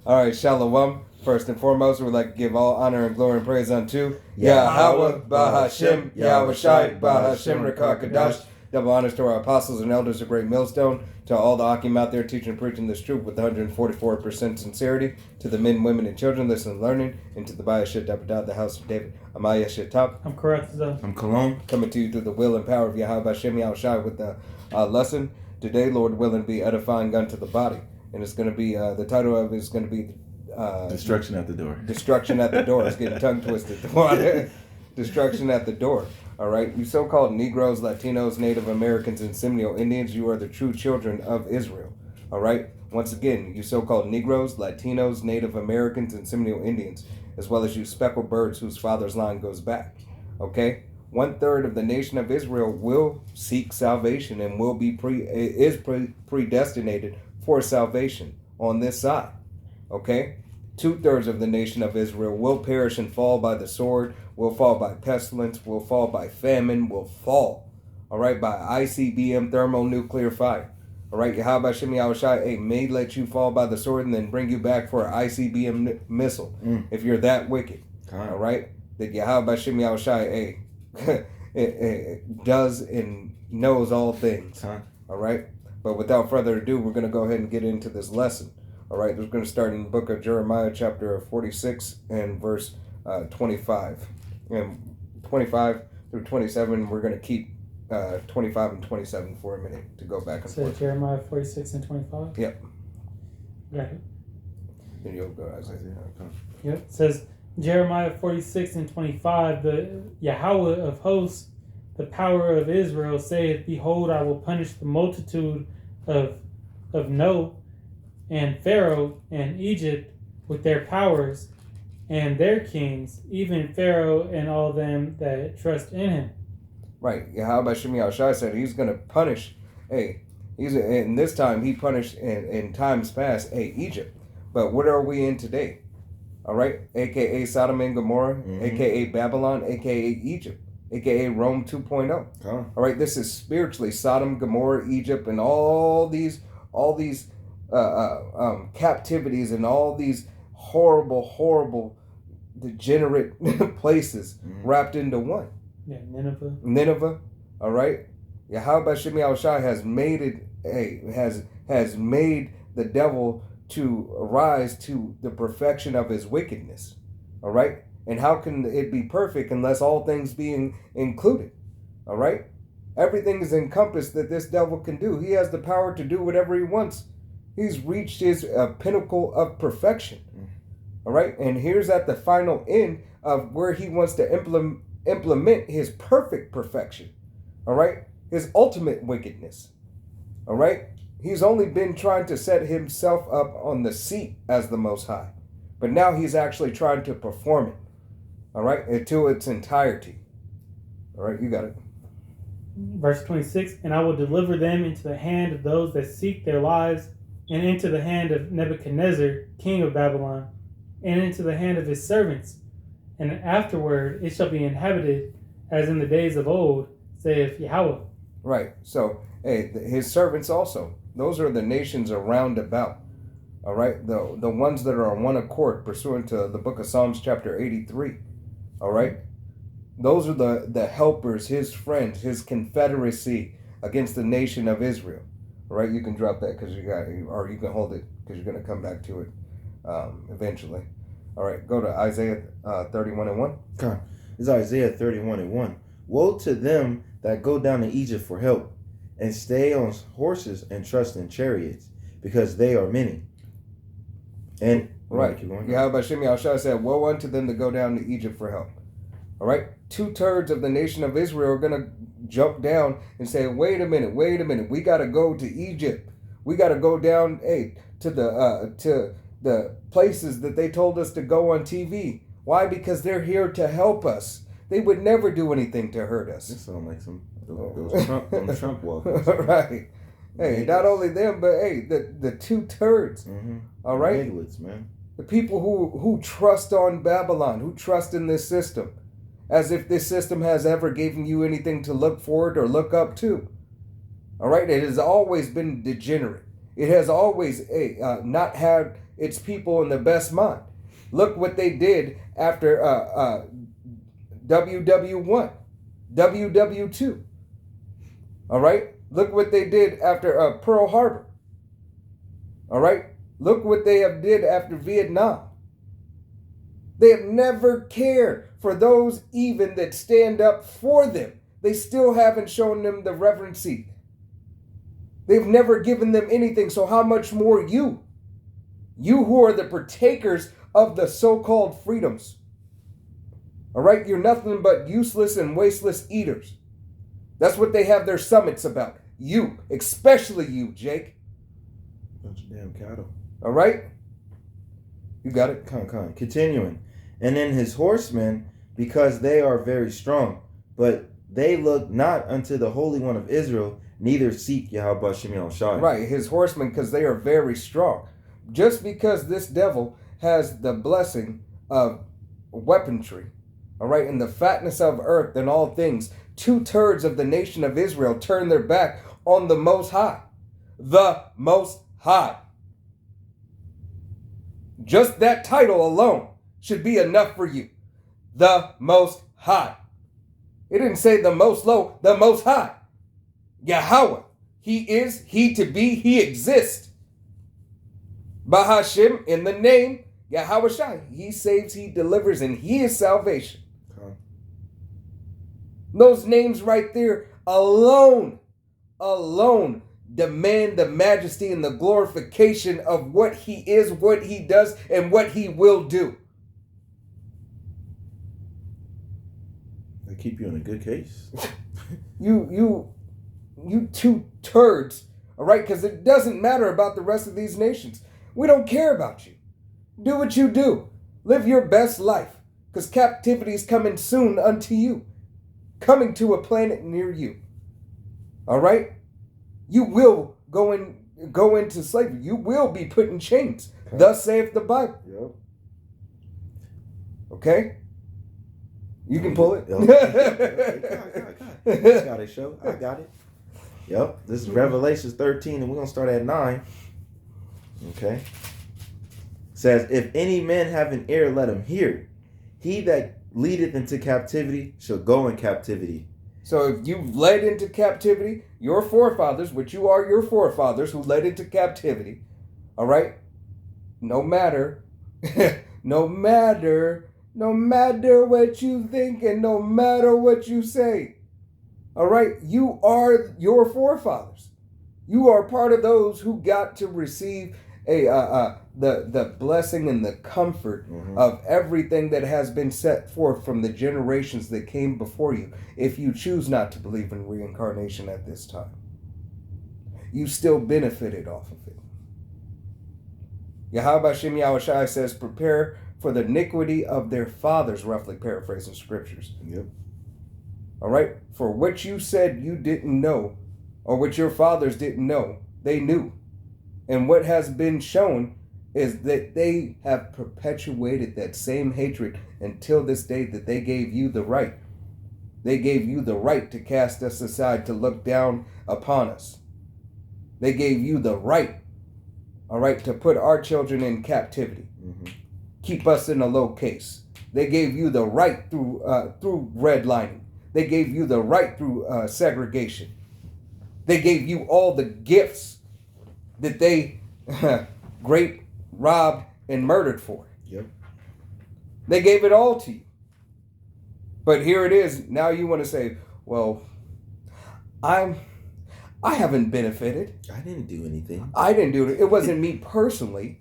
All right, Shalom. First and foremost, we'd like to give all honor and glory and praise unto Yahweh, Bahashem, Yahweh Shai, Bahashem, Rekah Double honors to our apostles and elders of Great Millstone, to all the Akim out there teaching and preaching this truth with 144% sincerity, to the men, women, and children listening and learning, and to the Bayashit Dabadah, the house of David. Amaya Shetap. I'm correct. I'm Cologne. Coming to you through the will and power of Yahweh Bahashem, Yahweh Shai with the lesson. Today, Lord willing, be edifying unto the body. And it's going to be, the title of it is going to be Destruction at the Door. Destruction at the Door. It's getting tongue twisted. Destruction at the door. All right. You so-called Negroes, Latinos, Native Americans, and Seminole Indians, you are the true children of Israel. All right. Once again, you so-called Negroes, Latinos, Native Americans, and Seminole Indians, as well as you speckled birds whose father's line goes back. Okay. 1/3 of the nation of Israel will seek salvation and will be predestinated for salvation on this side. Okay. 2/3 of the nation of Israel will perish and fall by the sword, will fall by pestilence, will fall by famine, will fall, all right, by ICBM thermonuclear fire. All right, Yahweh Shem Yahushai may let you fall by the sword and then bring you back for an ICBM missile if you're that wicked. All right, that Yahweh Shem Yahushai does and knows all things. All right, but without further ado, we're going to go ahead and get into this lesson. All right, we're going to start in the book of Jeremiah, chapter 46 and verse 25. And 25 through 27, we're going to keep 25 and 27 for a minute to go back and forth. Jeremiah 46 and 25? Yep. Got it. And you'll go, Isaiah. Yep. It says, Jeremiah 46 and 25, the Yahweh of hosts, the power of Israel, saith, Behold, I will punish the multitude of No, and Pharaoh and Egypt with their powers and their kings, even Pharaoh and all them that trust in him. Right. Yahweh Shem Yahushai said he's going to punish, and this time he punished in times past, Egypt. But what are we in today? All right. AKA Sodom and Gomorrah, AKA Babylon, AKA Egypt, AKA Rome 2.0. All right. This is spiritually Sodom, Gomorrah, Egypt, and all these captivities and all these horrible, degenerate places wrapped into one. Yeah, Nineveh. Nineveh, all right. Yahweh Shem Yahushai has made it has made the devil to rise to the perfection of his wickedness. All right. And how can it be perfect unless all things being included? All right. Everything is encompassed that this devil can do. He has the power to do whatever he wants. He's reached his pinnacle of perfection. All right. And here's at the final end of where he wants to implement his perfect perfection. All right. His ultimate wickedness. All right. He's only been trying to set himself up on the seat as the Most High. But now he's actually trying to perform it. All right. Into its entirety. All right. You got it. Verse 26, and I will deliver them into the hand of those that seek their lives, and into the hand of Nebuchadnezzar, king of Babylon, and into the hand of his servants. And afterward it shall be inhabited as in the days of old, saith Yahweh. Right. So, his servants also. Those are the nations around about. All right. The ones that are on one accord, pursuant to the book of Psalms, chapter 83. All right. Those are the helpers, his friends, his confederacy against the nation of Israel. All right. You can drop that because or you can hold it because you're going to come back to it eventually. All right. Go to Isaiah 31 and 1. Okay. It's Isaiah 31 and 1. Woe to them that go down to Egypt for help, and stay on horses and trust in chariots, because they are many. And right. Yahweh Shem Yahushai said, woe unto them that go down to Egypt for help. All right. 2/3 of the nation of Israel are going to jump down and say, wait a minute. We got to go to Egypt. We got to go down, to the places that they told us to go on TV. Why? Because they're here to help us. They would never do anything to hurt us. This sounds like those Trump walkers. Right. Hey, not only them, but the 2/3. All right. Nigglets, man. The people who trust on Babylon, who trust in this system, as if this system has ever given you anything to look forward or look up to. All right. It has always been degenerate. It has always not had its people in the best mind. Look what they did after WW1, WW2. All right? Look what they did after Pearl Harbor. All right? Look what they have did after Vietnam. They have never cared for those even that stand up for them. They still haven't shown them the reverency. They've never given them anything, so how much more you? You who are the partakers of the so-called freedoms. All right? You're nothing but useless and wasteless eaters. That's what they have their summits about. You, especially you, Jake. Bunch of damn cattle. All right? You got it? Continuing. And then his horsemen, because they are very strong, but they look not unto the Holy One of Israel, neither seek Yahweh Shem Yahushai. Right, his horsemen, because they are very strong. Just because this devil has the blessing of weaponry, all right, and the fatness of earth and all things, 2/3 of the nation of Israel turn their back on the Most High. The Most High. Just that title alone should be enough for you. The Most High. It didn't say the most low, the Most High. Yahweh. He is, he to be, he exists. Bahashim, in the name, Yahweh Shai. He saves, he delivers, and he is salvation. Those names right there alone demand the majesty and the glorification of what he is, what he does, and what he will do. They keep you in a good case. You 2/3, all right? Because it doesn't matter about the rest of these nations. We don't care about you. Do what you do. Live your best life, because captivity is coming soon unto you. Coming to a planet near you. All right? You will go into slavery. You will be put in chains. Okay. Thus saith the Bible. Yep. Okay? You can pull it. I got it, show. I got it. Yep. This is Revelations 13, and we're going to start at 9. Okay. It says, if any man have an ear, let him hear. He that leadeth into captivity shall go in captivity. So if you've led into captivity, your forefathers, which you are your forefathers who led into captivity, all right? No matter what you think and no matter what you say, all right? You are your forefathers. You are part of those who got to receive the blessing and the comfort of everything that has been set forth from the generations that came before you. If you choose not to believe in reincarnation at this time, you still benefited off of it. Yahweh Shem Yahushai says, prepare for the iniquity of their fathers, roughly paraphrasing scriptures. Yep. All right? For what you said you didn't know, or what your fathers didn't know, they knew. And what has been shown is that they have perpetuated that same hatred until this day that they gave you the right. They gave you the right to cast us aside, to look down upon us. They gave you the right, all right, to put our children in captivity. Keep us in a low case. They gave you the right through redlining. They gave you the right through segregation. They gave you all the gifts that they raped, robbed, and murdered for. Yep. They gave it all to you. But here it is. Now you want to say, well, I haven't benefited. I didn't do anything. I didn't do it. It wasn't me personally.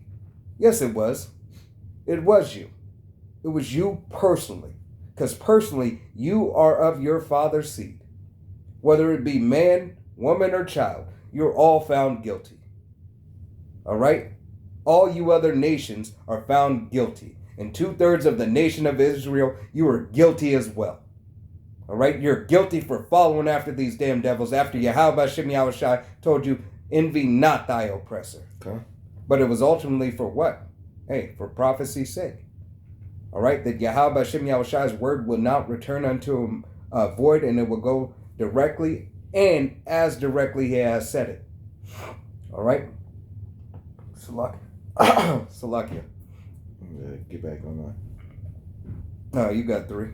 Yes, it was. It was you. It was you personally. Because personally, you are of your father's seed. Whether it be man, woman, or child, you're all found guilty. All right? All you other nations are found guilty. And 2/3 of the nation of Israel, you are guilty as well. All right? You're guilty for following after these damn devils, after Yahweh Shem Yahushai told you, envy not thy oppressor. Okay. But it was ultimately for what? Hey, for prophecy's sake. All right? That Yahweh Shem Yahushai's word will not return unto him void, and it will go directly and as directly he has said it. All right? Salakia. Get back online. No, you got 3.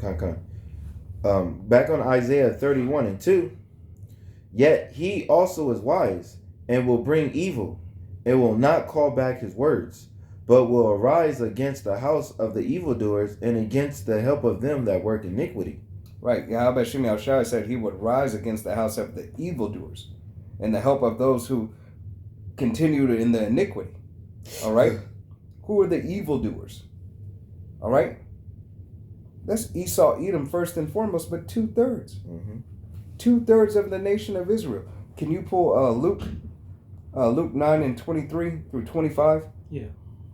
Back on Isaiah 31:2. Yet he also is wise and will bring evil and will not call back his words, but will arise against the house of the evildoers and against the help of them that work iniquity. Right. Yahweh Shem Yahushua said he would rise against the house of the evildoers and the help of those who continue in the iniquity. All right? Who are the evildoers? All right? That's Esau, Edom first and foremost, but 2/3. Mm-hmm. 2/3 of the nation of Israel. Can you pull Luke 9:23 through 25? Yeah.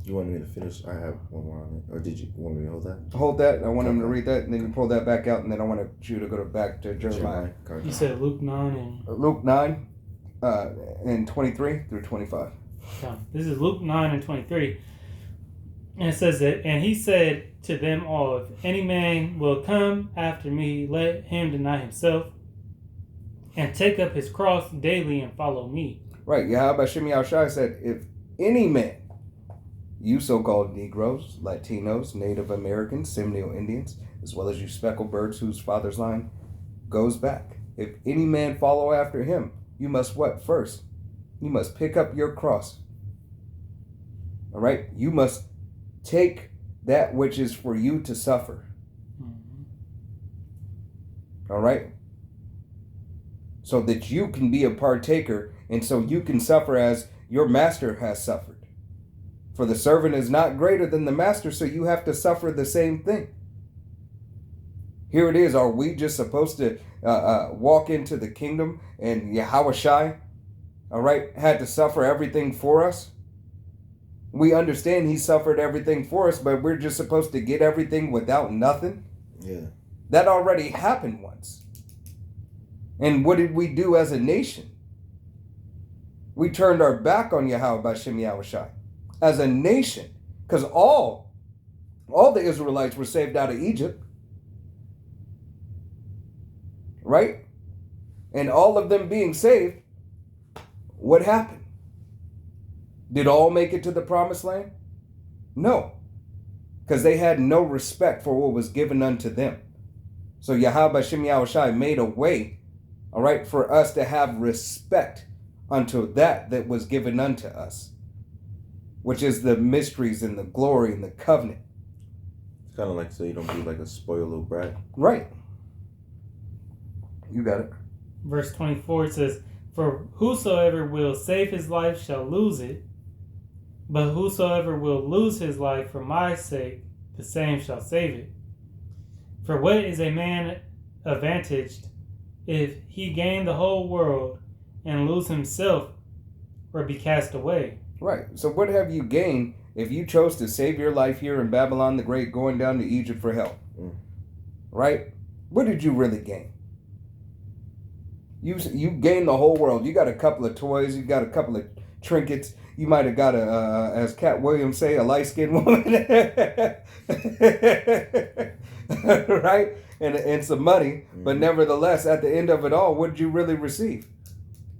You want me to finish? I have one more on it. Or did you want me to hold that? Hold that. I want him to read that, and then you pull that back out, and then I want you to go back to Jeremiah. You said Luke 9 and... Luke 9 and 23 through 25. This is Luke 9 and 23. And it says that, and he said to them all, if any man will come after me, let him deny himself and take up his cross daily and follow me. Right. Yahweh Shem Yahushua said, if any man, you so-called Negroes, Latinos, Native Americans, Seminole Indians, as well as you speckled birds whose father's line goes back. If any man follow after him, you must what first? You must pick up your cross. All right? You must take that which is for you to suffer. Mm-hmm. All right? So that you can be a partaker and so you can suffer as your master has suffered. For the servant is not greater than the master, so you have to suffer the same thing. Here it is. Are we just supposed to walk into the kingdom and Yahushai, all right, had to suffer everything for us? We understand he suffered everything for us, but we're just supposed to get everything without nothing? Yeah. That already happened once. And what did we do as a nation? We turned our back on Yahweh B'Shem Yahushai as a nation, because all the Israelites were saved out of Egypt, right? And all of them being saved, what happened? Did all make it to the promised land? No, because they had no respect for what was given unto them. So Yahweh Shem Yahushai made a way, all right, for us to have respect unto that was given unto us, which is the mysteries and the glory and the covenant. It's kind of like so you don't be like a spoiled little brat. Right. You got it. Verse 24 says, for whosoever will save his life shall lose it, but whosoever will lose his life for my sake, the same shall save it. For what is a man advantaged if he gain the whole world and lose himself or be cast away? Right. So what have you gained if you chose to save your life here in Babylon the Great, going down to Egypt for help? Right? What did you really gain? You gained the whole world. You got a couple of toys. You got a couple of trinkets. You might have got as Cat Williams say, a light-skinned woman. Right? And some money. But nevertheless, at the end of it all, what did you really receive?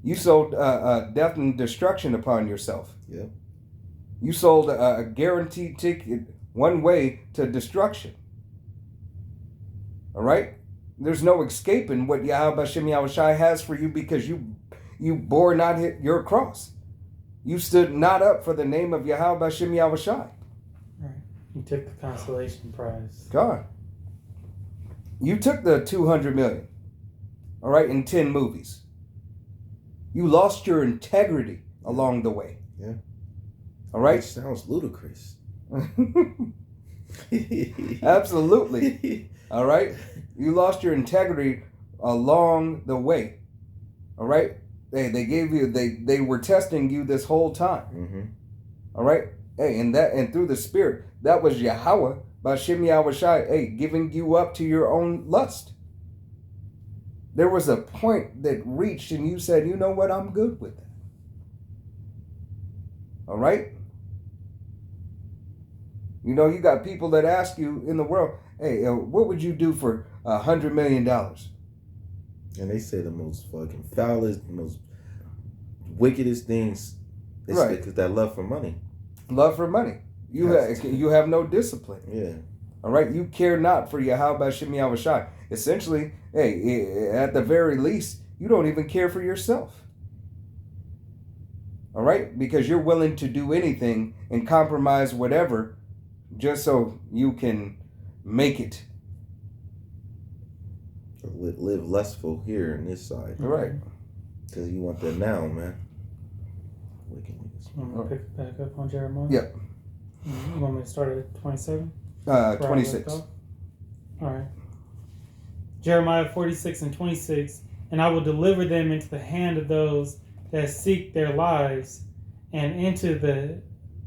You sold death and destruction upon yourself. Yeah. You sold a guaranteed ticket one way to destruction. All right? There's no escaping what Yahweh Shem Yahushai has for you, because you bore not your cross. You stood not up for the name of Yahweh Shem Yahushai. Right. You took the consolation prize. God. You took the 200 million, all right, in 10 movies. You lost your integrity along the way. Yeah. All right? It sounds ludicrous. Absolutely. All right? You lost your integrity along the way. All right? They gave you, they were testing you this whole time. Mm-hmm. All right? Hey, and through the Spirit, that was Yahweh B'Shem Yahushai, hey, giving you up to your own lust. There was a point that reached and you said, you know what, I'm good with that. All right? You know, you got people that ask you in the world, hey, what would you do for $100 million? And they say the most fucking foulest, most wickedest things It's Right. because that love for money. Love for money. You have no discipline. Yeah. All right, you care not for Yahweh Shem Yahushai. Essentially, hey, at the very least, you don't even care for yourself. All right, because you're willing to do anything and compromise whatever, just so you can make it. Live lustful here in this side. All right. Because you want that now, man. Wicked niggas. I'm gonna pick it back up on Jeremiah. Yep. You want me to start at 27? 26. All right. Jeremiah 46 and 26. And I will deliver them into the hand of those that seek their lives, and into the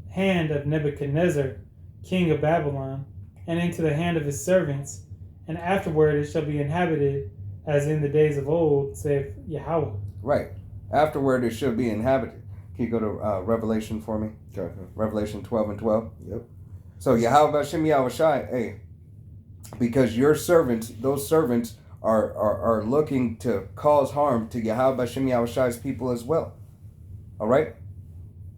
hand of Nebuchadnezzar, king of Babylon, and into the hand of his servants. And afterward it shall be inhabited as in the days of old, saith Yahweh. Right. Afterward, it should be inhabited. Can you go to Revelation for me? Okay. Revelation 12 and 12. Yep. So Yahweh Shem Yahushai, hey, because your servants, those servants are looking to cause harm to Yahweh Shem Yahushai's people as well. All right?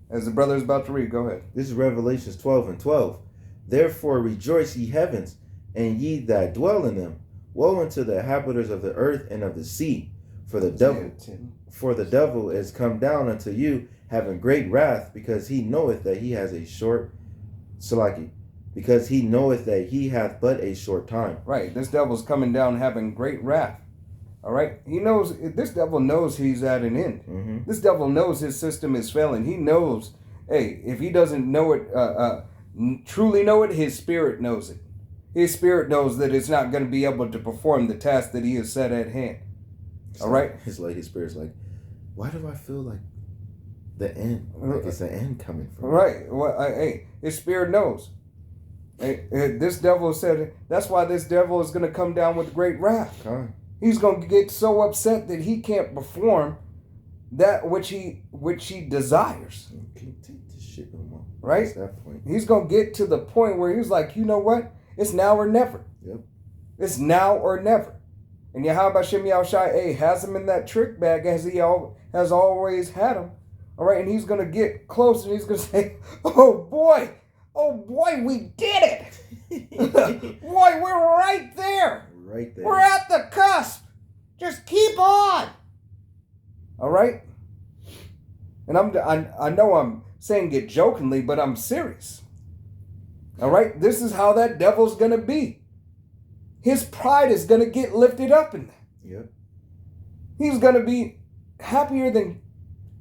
As the brother is about to read, go ahead. This is Revelations 12 and 12. Therefore rejoice, ye heavens, and ye that dwell in them. Woe unto the inhabitants of the earth and of the sea, for the devil is come down unto you, having great wrath, because he knoweth that he has a short because he knoweth that he hath but a short time. Right. This devil's coming down having great wrath. All right. He knows, this devil knows he's at an end. Mm-hmm. This devil knows his system is failing. He knows, hey, if he doesn't know it, truly know it, his spirit knows it. His spirit knows that it's not going to be able to perform the task that he has set at hand. All right? His spirit's like, why do I feel like the end? Like it's the end coming from me? Right. Well, hey, his spirit knows. Hey, this devil said, that's why this devil is going to come down with great wrath. Huh? He's going to get so upset that he can't perform that which he desires. Can't take this shit no more. Right? That's that point. He's going to get to the point where he's like, you know what? It's now or never. Yep. It's now or never. And Yahweh Shem Yahushai, hey, has him in that trick bag as he has always had him. All right, and he's going to get close and he's going to say, oh boy, we did it. Boy, we're right there. Right there. We're at the cusp. Just keep on. All right? And I know I'm saying it jokingly, but I'm serious. All right? This is how that devil's going to be. His pride is going to get lifted up in that. Yep. He's going to be happier than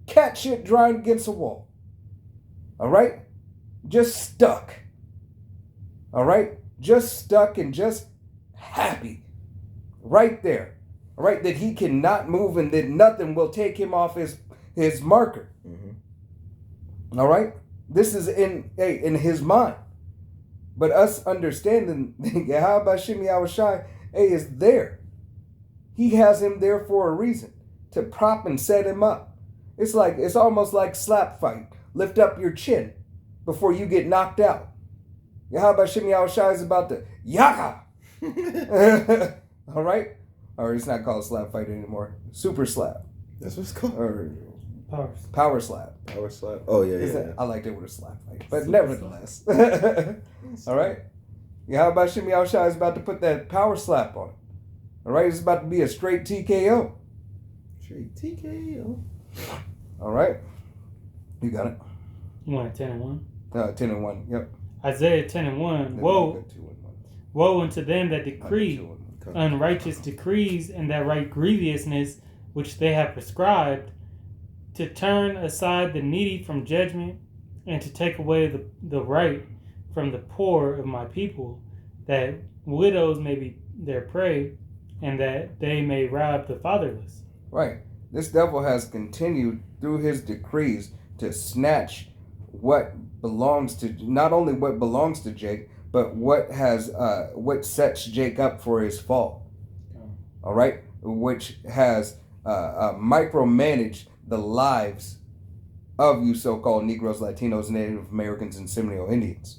cat shit drying against a wall. All right? Just stuck. All right? Just stuck and just happy. Right there. All right? That he cannot move and that nothing will take him off his marker. Mm-hmm. All right? This is in his mind. But us understanding Yahweh Shem Yahushai is there. He has him there for a reason. To prop and set him up. It's almost like slap fight. Lift up your chin before you get knocked out. Yahweh Shem Yahushai is about to yaka. All right? Or it's not called slap fight anymore. Super slap. That's what it's called. Or Power slap. Power slap. Oh, yeah. I liked it with a slap fight. But nevertheless. All right? Yahweh Shem Yahushai is about to put that power slap on it. All right? It's about to be a straight TKO. Straight TKO. All right? You got it? You want 10 and 1? 10 and 1. Yep. Isaiah 10 and 1. Woe unto them that decree unrighteous decrees and that right grievousness which they have prescribed, to turn aside the needy from judgment, and to take away the right from the poor of my people, that widows may be their prey, and that they may rob the fatherless. Right. This devil has continued through his decrees to snatch what belongs to, not only what belongs to Jake, but what sets Jake up for his fall. All right? Which has micromanaged the lives of you so-called Negroes, Latinos, Native Americans, and Seminole Indians,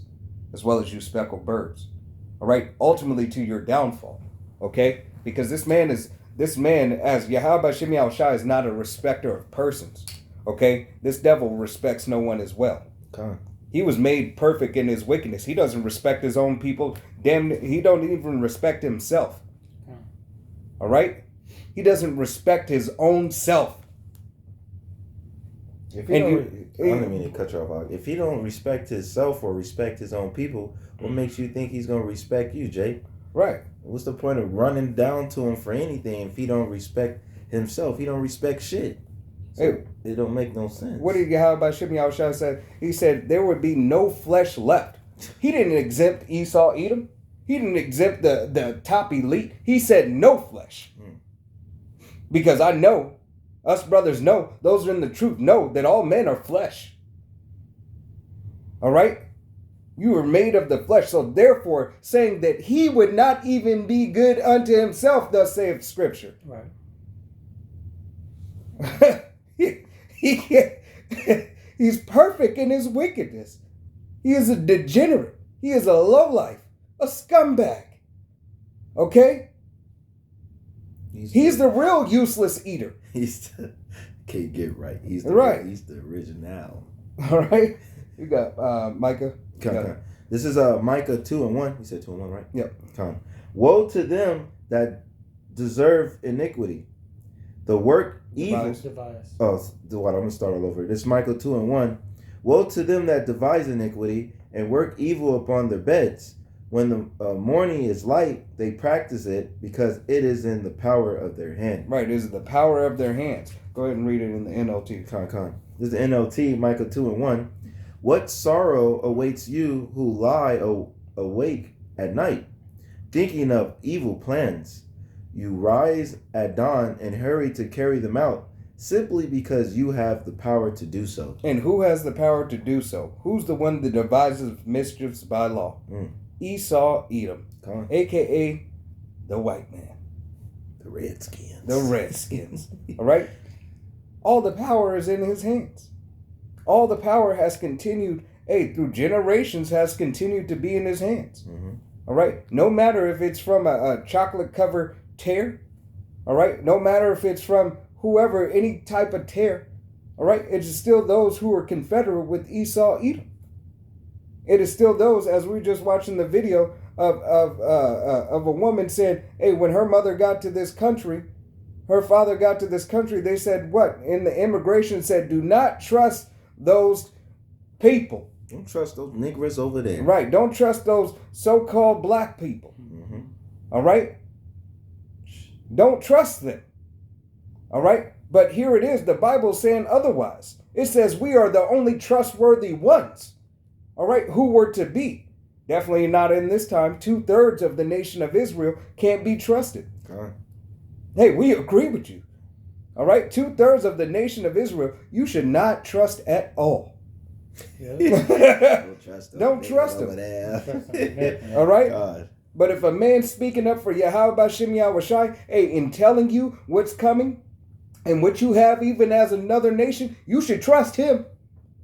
as well as you speckled birds. All right? Ultimately to your downfall. Okay? Because this man, as Yahweh Shem Yahushai, is not a respecter of persons. Okay, this devil respects no one as well. Con. He was made perfect in his wickedness. He doesn't respect his own people. Damn, he don't even respect himself. All right, he doesn't respect his own self. If he don't, I don't mean to cut you off. If he don't respect himself or respect his own people, what makes you think he's gonna respect you, Jake? Right. What's the point of running down to him for anything if he don't respect himself? He don't respect shit. So Hey, it don't make no sense. what did Yahweh Shimei Yahushua said? He said there would be no flesh left. He didn't exempt Esau, Edom. He didn't exempt the top elite. He said no flesh. Because I know, us brothers know, those are in the truth know that all men are flesh. All right? You were made of the flesh. So therefore, saying that he would not even be good unto himself, thus saith Scripture. Right. He's perfect in his wickedness. He is a degenerate. He is a lowlife, a scumbag. Okay? He's the real useless eater. He's the, can't get right. He's the Right. He's the original. All right? You got Micah. Con. This is Micah 2:1. He said 2:1, right? Yep. Con. Woe to them that deserve iniquity, the work evil. Devise. Oh, I'm gonna start all over. This is Micah 2:1. Woe to them that devise iniquity and work evil upon their beds. When the morning is light, they practice it because it is in the power of their hand. Right, this is the power of their hands. Go ahead and read it in the NLT. Con. This is the NLT, Micah 2:1. What sorrow awaits you who lie awake at night, thinking of evil plans? You rise at dawn and hurry to carry them out, simply because you have the power to do so. And who has the power to do so? Who's the one that devises mischiefs by law? Esau, Edom, a.k.a. the white man. The Redskins. The Redskins. All right? All the power is in his hands. All the power has continued, through generations, has continued to be in his hands. All right? No matter if it's from a chocolate-covered tear. All right? No matter if it's from whoever, any type of tear. All right? It's still those who are confederate with Esau, Edom. It is still those, as we were just watching the video of a woman said, hey, when her mother got to this country, her father got to this country, they said what? In the immigration said, do not trust those people. Don't trust those niggers over there. Right. Don't trust those so-called black people. All right? Don't trust them. All right? But here it is. The Bible saying otherwise. It says we are the only trustworthy ones. All right? Who were to be. Definitely not in this time. 2/3 of the nation of Israel can't be trusted. Hey, we agree with you. All right? 2/3 of the nation of Israel, you should not trust at all. Don't trust them. Don't trust them. them. All right? God. But if a man's speaking up for Yahweh Shimei Yahushai, in telling you what's coming and what you have even as another nation, you should trust him.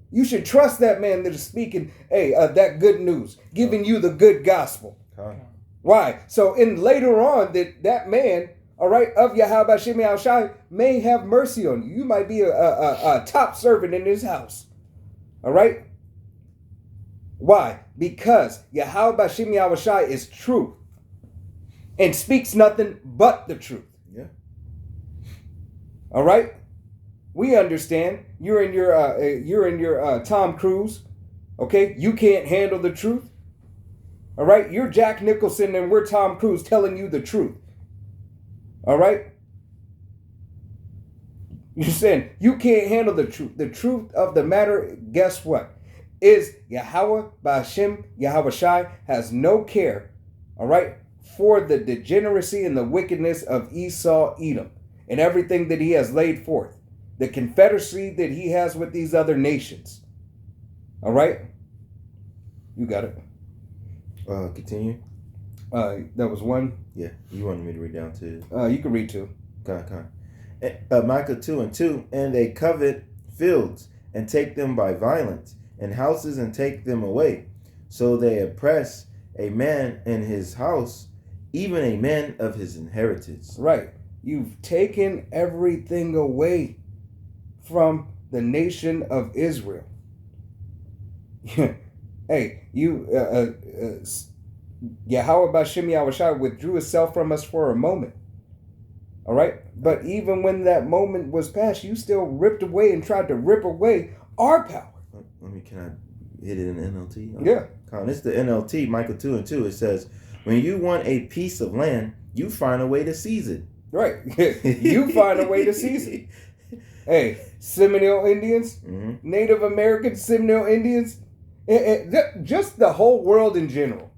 You should trust that man that is speaking, that good news, giving you the good gospel. Why? So in later on, that man, all right, of Yahweh Shimei Yahushai may have mercy on you. You might be a top servant in his house. All right? Why? Because Yahweh Shimei Yahushai is truth and speaks nothing but the truth. Yeah. All right? We understand. You're in your Tom Cruise. Okay? You can't handle the truth. All right? You're Jack Nicholson and we're Tom Cruise telling you the truth. All right? You're saying you can't handle the truth. The truth of the matter, guess what? Is Yahweh Ba'ashem Yahushai has no care, all right, for the degeneracy and the wickedness of Esau, Edom, and everything that he has laid forth. The confederacy that he has with these other nations. All right? You got it. Continue. That was one. Yeah, you wanted me to read down to. You can read two. Micah 2:2, and they covet fields and take them by violence, and houses and take them away. So they oppress a man in his house, even a man of his inheritance. Right. You've taken everything away from the nation of Israel. Hey, Yahweh Bashem Yahushua withdrew himself from us for a moment. All right? But even when that moment was past, you still ripped away and tried to rip away our power. Can I hit it in the NLT? Yeah. It's the NLT, Micah 2:2. It says, when you want a piece of land, you find a way to seize it. Right. You find a way to seize it. Hey, Seminole Indians, Native American Seminole Indians, just the whole world in general.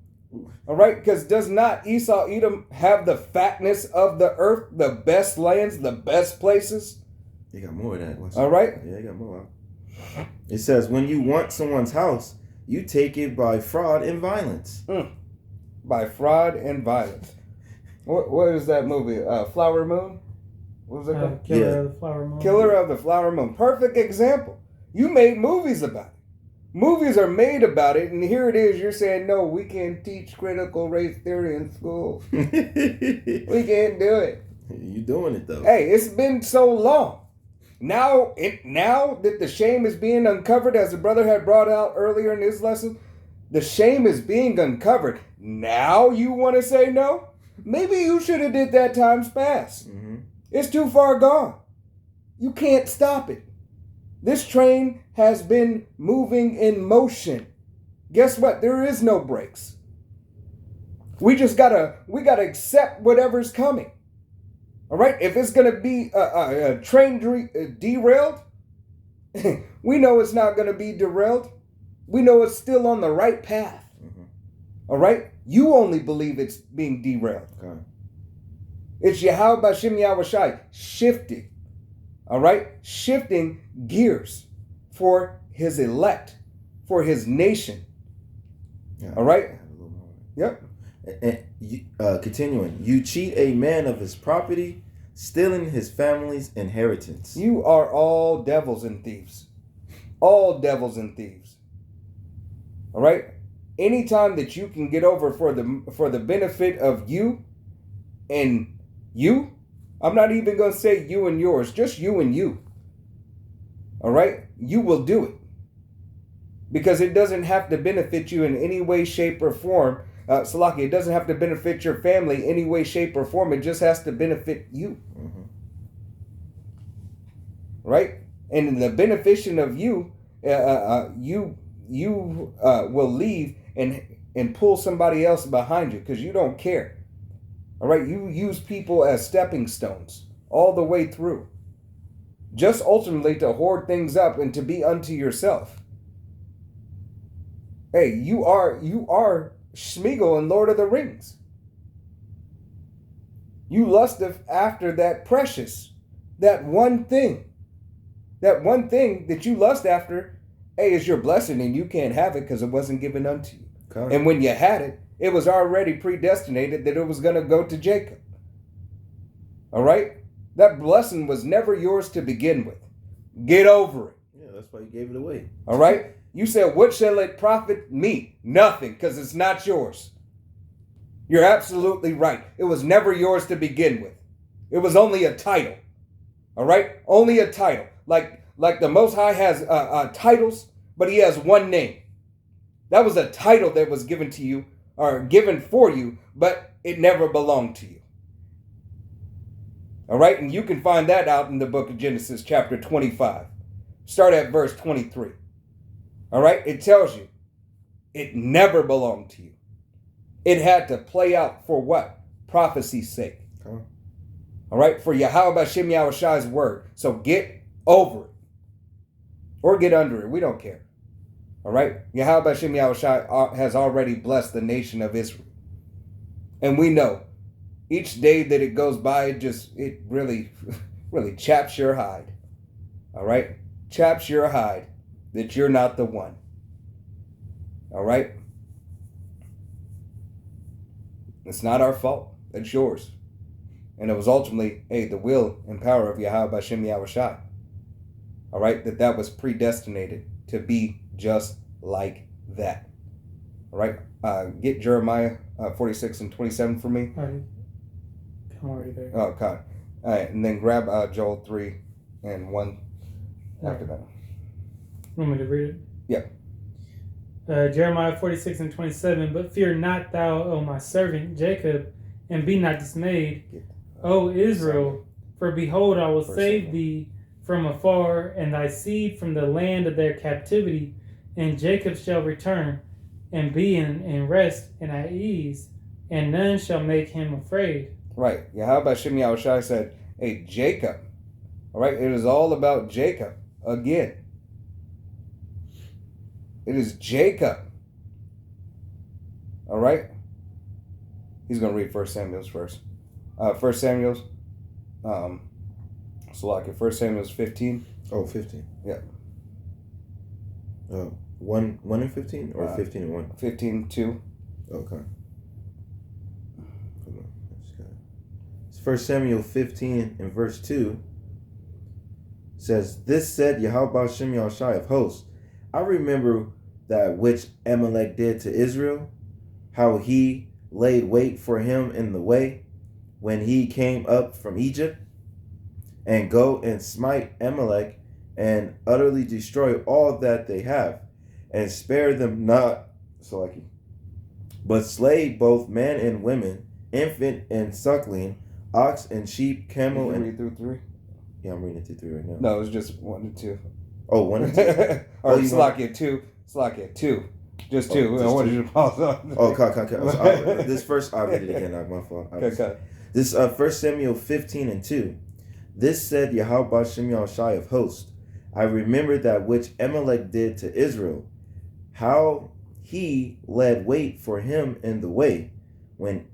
All right? Because does not Esau, Edom have the fatness of the earth, the best lands, the best places? They got more of that. All right? Yeah, they got more. It says, when you want someone's house, you take it by fraud and violence. By fraud and violence. What is that movie? Flower Moon? What was it called? Killer of the Flower Moon. Killer of the Flower Moon. Perfect example. You made movies about it. Movies are made about it, and here it is. You're saying, no, we can't teach critical race theory in school. We can't do it. You doing it, though. Hey, it's been so long. Now that the shame is being uncovered, as the brother had brought out earlier in his lesson, the shame is being uncovered. Now you want to say no? Maybe you should have did that times past. It's too far gone. You can't stop it. This train has been moving in motion. Guess what? There is no brakes. We gotta accept whatever's coming. All right? If it's gonna be a train derailed, we know it's not gonna be derailed. We know it's still on the right path. All right? You only believe it's being derailed. Okay. It's Yahweh Bashem Yahushai shifting. All right? Shifting gears for his elect, for his nation. Yeah. All right? Yep. And continuing, you cheat a man of his property, stealing his family's inheritance. You are all devils and thieves. All devils and thieves. All right? Anytime that you can get over for the benefit of you and you, I'm not even going to say you and yours, just you and you. All right? You will do it. Because it doesn't have to benefit you in any way, shape, or form. Salaki, it doesn't have to benefit your family any way, shape, or form. It just has to benefit you. Right? And the beneficiation of you, you will leave and pull somebody else behind you because you don't care. All right? You use people as stepping stones all the way through. Just ultimately to hoard things up and to be unto yourself. Hey, you are Smeagol in Lord of the Rings. You lust after that precious, that one thing that you lust after, hey, is your blessing and you can't have it because it wasn't given unto you. Okay. And when you had it, it was already predestinated that it was going to go to Jacob. All right? That blessing was never yours to begin with. Get over it. Yeah, that's why you gave it away. All right? You said, what shall it profit me? Nothing, because it's not yours. You're absolutely right. It was never yours to begin with. It was only a title. All right? Only a title. Like the Most High has titles, but he has one name. That was a title that was given to you, or given for you, but it never belonged to you. All right? And you can find that out in the book of Genesis, chapter 25. Start at verse 23. All right? It tells you it never belonged to you. It had to play out for what? Prophecy's sake. Okay. All right? For Yahweh Bashem Yahushai's word. So get over it. Or get under it. We don't care. All right? Yahweh Bashem Yahushai has already blessed the nation of Israel. And we know each day that it goes by, it really, really chaps your hide. All right? Chaps your hide that you're not the one. All right? It's not our fault. It's yours. And it was ultimately, the will and power of Yahweh Bashem Yahushai. All right? That was predestinated to be just like that. All right? Get Jeremiah 46 and 27 for me. All right. Come over there. Oh, God. All right. And then grab Joel 3 and 1 after that. Want me to read it? Yeah. Jeremiah 46 and 27. But fear not thou, O my servant Jacob, and be not dismayed, O Israel, for behold, I will save thee from afar, and thy seed from the land of their captivity, and Jacob shall return, and be in rest and at ease, and none shall make him afraid. Right. Yahweh Shem Yahushai said, hey, Jacob. All right. It is all about Jacob again. It is Jacob. All right. He's going to read 1 Samuel's first. 1 Samuel's. So like 1 Samuel's 15. Oh, 15. Yeah. 1 and 15 or 15 and 1? 15:2. Okay. It's 1 Samuel 15 and verse 2 says, This said Yahweh Shem Yahushai of hosts, I remember that which Amalek did to Israel, how he laid wait for him in the way when he came up from Egypt, and go and smite Amalek and utterly destroy all that they have, and spare them not, but slay both men and women, infant and suckling, ox and sheep, camel and... read through 3? Yeah, I'm reading through 3 right now. No, it was just 1 and 2. Oh, 1 and 2? Or Slakia 2. Slakia 2. Just 2. Just I wanted 2. you to pause on. Oh, okay. This first, I'll read it again. My fault. Okay. This 1 Samuel 15 and 2. This said Yahweh Shem Yahushai of hosts, I remember that which Amalek did to Israel, how he led wait for him in the way when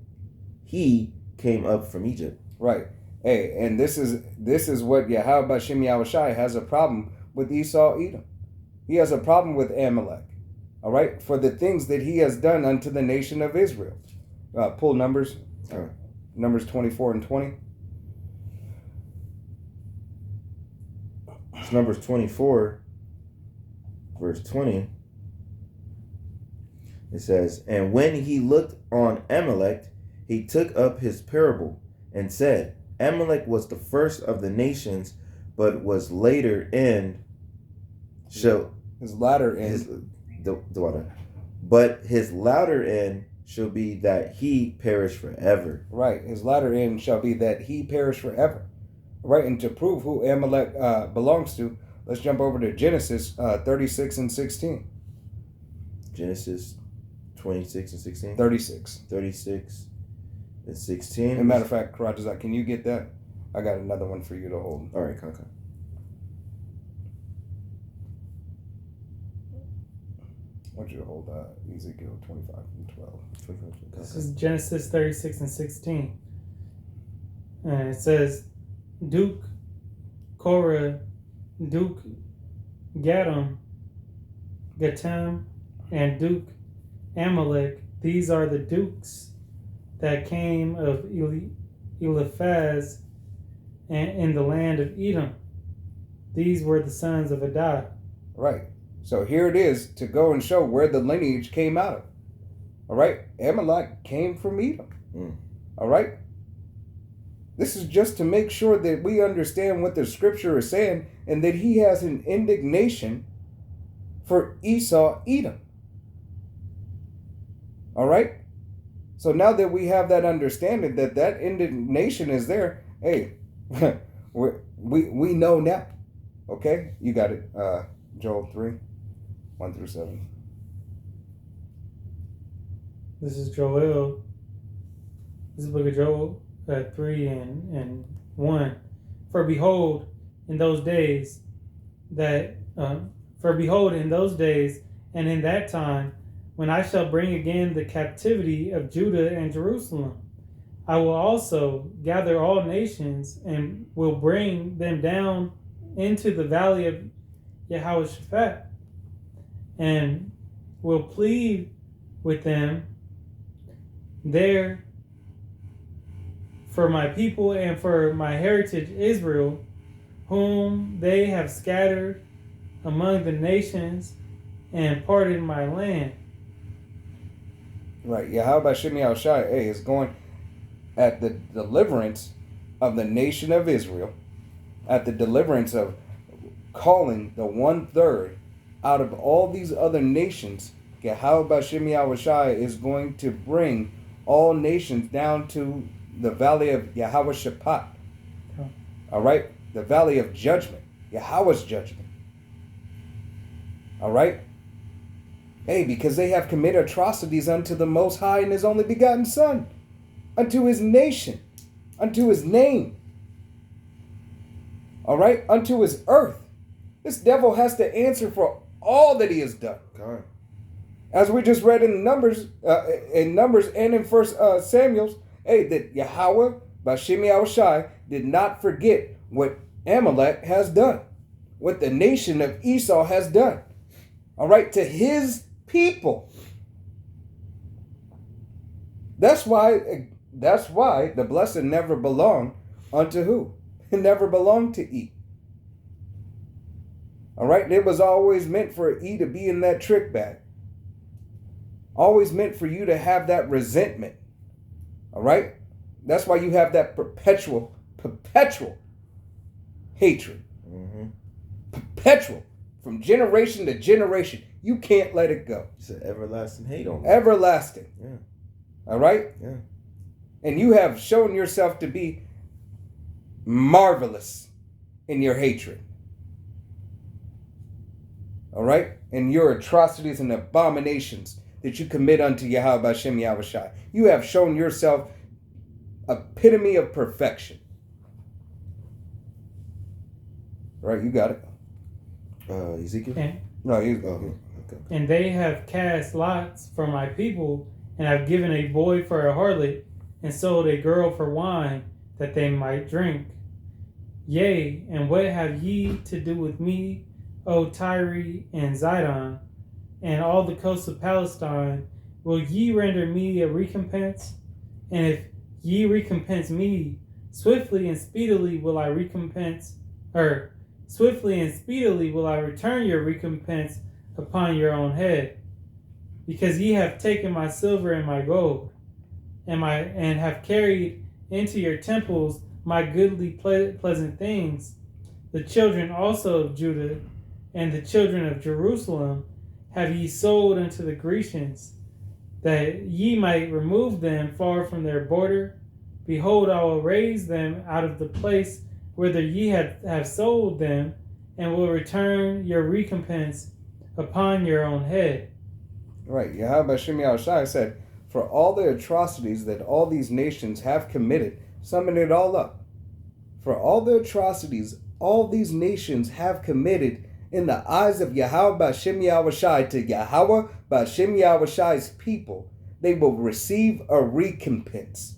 he came up from Egypt. Right. Hey, and this is what Yahweh Shem Yahushai has a problem with Esau Edom. He has a problem with Amalek. All right, for the things that he has done unto the nation of Israel. Pull Numbers. Numbers 24 and 20. It's Numbers 24, verse 20. It says, And when he looked on Amalek, he took up his parable and said, Amalek was the first of the nations, but was later end. His latter end. But his latter end shall be that he perish forever. Right. His latter end shall be that he perish forever. Right. And to prove who Amalek belongs to, let's jump over to Genesis 36 and 16. Genesis 26 and 16? 36. 36 and 16. As a matter of fact, Karajazak, can you get that? I got another one for you to hold. All right, Kaka. I want you to hold Ezekiel 25 and 12. This is Genesis 36 and 16. And it says, Duke Korah, Duke Gatam, and Duke Amalek, these are the dukes that came of Eliphaz in the land of Edom. These were the sons of Adad. Right. So here it is to go and show where the lineage came out of. All right. Amalek came from Edom. All right. This is just to make sure that we understand what the scripture is saying and that he has an indignation for Esau, Edom. All right. So now that we have that understanding that indignation is there, hey, we know now. Okay. You got it. Joel 3. 1 through 7. This is Joel. This is the book of Joel 3 and 1. For behold, in those days and in that time, when I shall bring again the captivity of Judah and Jerusalem, I will also gather all nations and will bring them down into the valley of Jehoshaphat, and will plead with them there for my people and for my heritage Israel, whom they have scattered among the nations and parted my land. Right. Yahweh Shem Yahushai is going at the deliverance of the nation of Israel, at the deliverance of calling the 1/3 out of all these other nations. Yahweh B'Shem Yahushai is going to bring all nations down to the valley of Yahweh Shaphat. Okay. All right? The valley of judgment. Yahweh's judgment. All right? Hey, because they have committed atrocities unto the Most High and His only begotten Son, unto His nation, unto His name. All right? Unto His earth. This devil has to answer for all that he has done. God. As we just read in Numbers and in First Samuel, hey, that Yahweh, B'Shem Yahushai, did not forget what Amalek has done, what the nation of Esau has done. All right, to his people. That's why the blessed never belong unto who? It never belonged to E. All right, it was always meant for E to be in that trick bag. Always meant for you to have that resentment. All right? That's why you have that perpetual hatred. Mm-hmm. Perpetual. From generation to generation. You can't let it go. It's an everlasting hate on me. Everlasting. Yeah. All right? Yeah. And you have shown yourself to be marvelous in your hatred. All right? And your atrocities and abominations that you commit unto Yahweh B'Shem Yahushai. You have shown yourself epitome of perfection. Right, you got it. Ezekiel? No, you Okay. And they have cast lots for my people, and have given a boy for a harlot, and sold a girl for wine, that they might drink. Yea, and what have ye to do with me, O Tyre and Zidon, and all the coasts of Palestine? Will ye render me a recompense? And if ye recompense me, swiftly and speedily will I return your recompense upon your own head. Because ye have taken my silver and my gold, and have carried into your temples my goodly pleasant things. The children also of Judah and the children of Jerusalem have ye sold unto the Grecians, that ye might remove them far from their border. Behold, I will raise them out of the place whither ye have sold them, and will return your recompense upon your own head. right. Yahweh B'Shem Yahushai said, for all the atrocities that all these nations have committed, summon it all up. For all the atrocities all these nations have committed in the eyes of Yahweh B'Shem Yahushai to Yahweh B'Shem Yahushai's people, they will receive a recompense,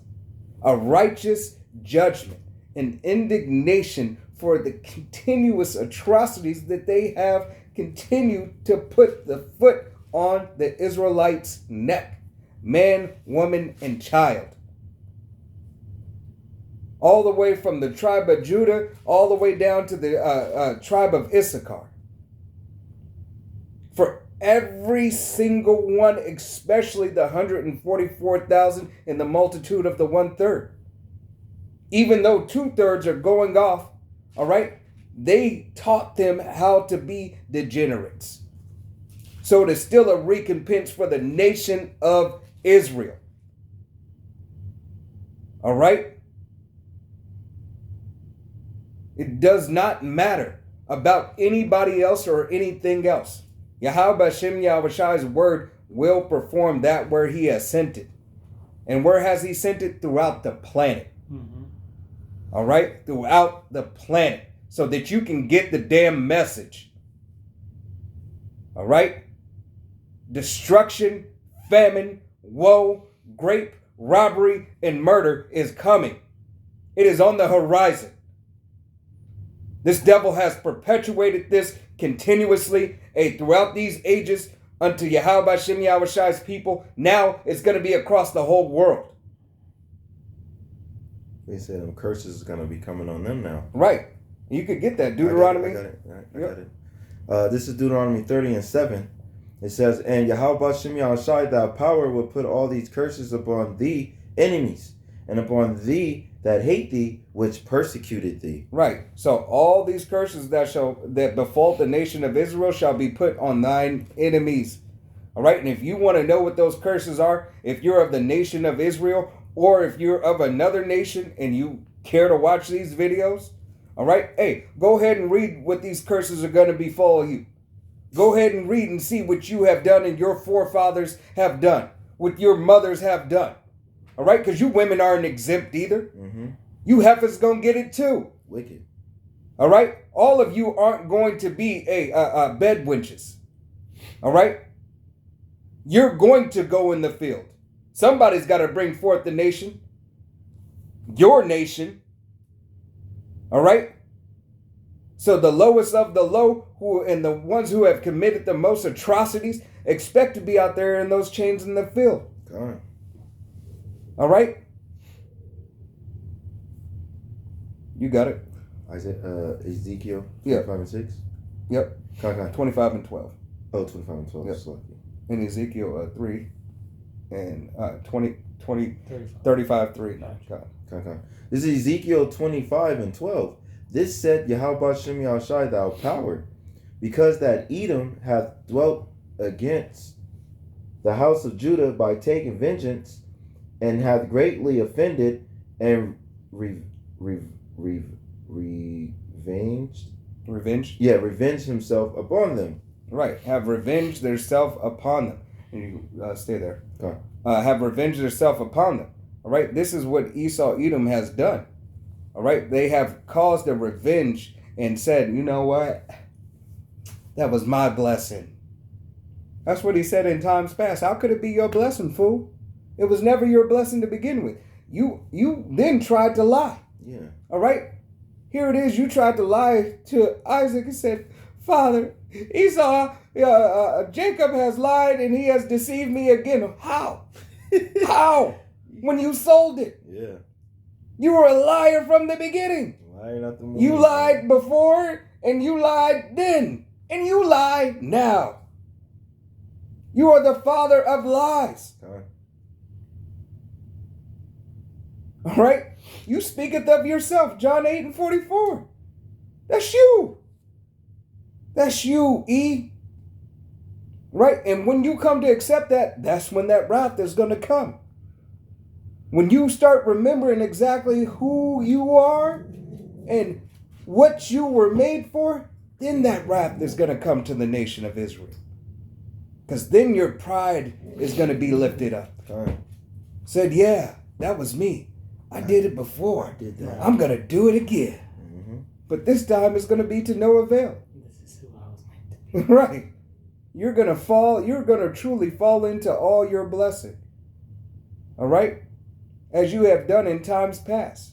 a righteous judgment, an indignation for the continuous atrocities that they have continued to put the foot on the Israelites' neck, man, woman, and child. All the way from the tribe of Judah, all the way down to the tribe of Issachar. For every single one, especially the 144,000 and the multitude of the 1/3. Even though 2/3 are going off, all right, they taught them how to be degenerates. So it is still a recompense for the nation of Israel. All right? It does not matter about anybody else or anything else. Yahweh B'Shem Yahushai's word will perform that where he has sent it. And where has he sent it? Throughout the planet. Mm-hmm. All right? Throughout the planet. So that you can get the damn message. All right? Destruction, famine, woe, rape, robbery, and murder is coming. It is on the horizon. This devil has perpetuated this continuously throughout these ages unto Yahweh B'Shem Yahushai's people. Now it's going to be across the whole world. They said them curses is going to be coming on them now. Right. You could get that. Deuteronomy. I got it. This is Deuteronomy 30:7. It says, and Yahweh B'Shem Yahushai, thy power will put all these curses upon thee enemies, and upon thee that hate thee, which persecuted thee. Right. So all these curses that befall the nation of Israel shall be put on thine enemies. All right. And if you want to know what those curses are, if you're of the nation of Israel, or if you're of another nation and you care to watch these videos, all right, hey, go ahead and read what these curses are going to befall you. Go ahead and read and see what you have done and your forefathers have done, what your mothers have done. All right, because you women aren't exempt either. Mm-hmm. You heifers gonna get it too. Wicked. All right, all of you aren't going to be bed wenches. All right, you're going to go in the field. Somebody's got to bring forth the nation, your nation. All right. So the lowest of the low, and the ones who have committed the most atrocities, expect to be out there in those chains in the field. God. All right. You got it. Ezekiel Yeah. 5 and 6. Yep. Kai. 25 and 12. Oh, 25 and 12. Yep. Slucky. In Ezekiel 3 and 20, 35. 35, 3. Kai. This is Ezekiel 25 and 12. This said Yahweh Shem Yahushai thou power, because that Edom hath dwelt against the house of Judah by taking vengeance, and hath greatly offended, and Revenge. revenged himself upon them. Right. Have revenged theirself upon them. And you stay there. Okay. Have revenged theirself upon them. All right. This is what Esau Edom has done. All right. They have caused a revenge and said, you know what? That was my blessing. That's what he said in times past. How could it be your blessing, fool? It was never your blessing to begin with. You then tried to lie. Yeah. All right. Here it is. You tried to lie to Isaac and said, Father, Esau, Jacob has lied and he has deceived me again. How? How? When you sold it. Yeah. You were a liar from the beginning. Lying at the moment. You lied before and you lied then. And you lie now. You are the father of lies. Okay. All right? You speaketh of yourself. John 8 and 44. That's you. That's you, E. Right? And when you come to accept that, that's when that wrath is going to come. When you start remembering exactly who you are and what you were made for, then that wrath is going to come to the nation of Israel. Because then your pride is going to be lifted up. Okay. Said, yeah, that was me. I did it before. I did that. I'm going to do it again. Mm-hmm. But this time it's going to be to no avail. This is who I was meant to be. Right. You're going to truly fall into all your blessing. All right? As you have done in times past.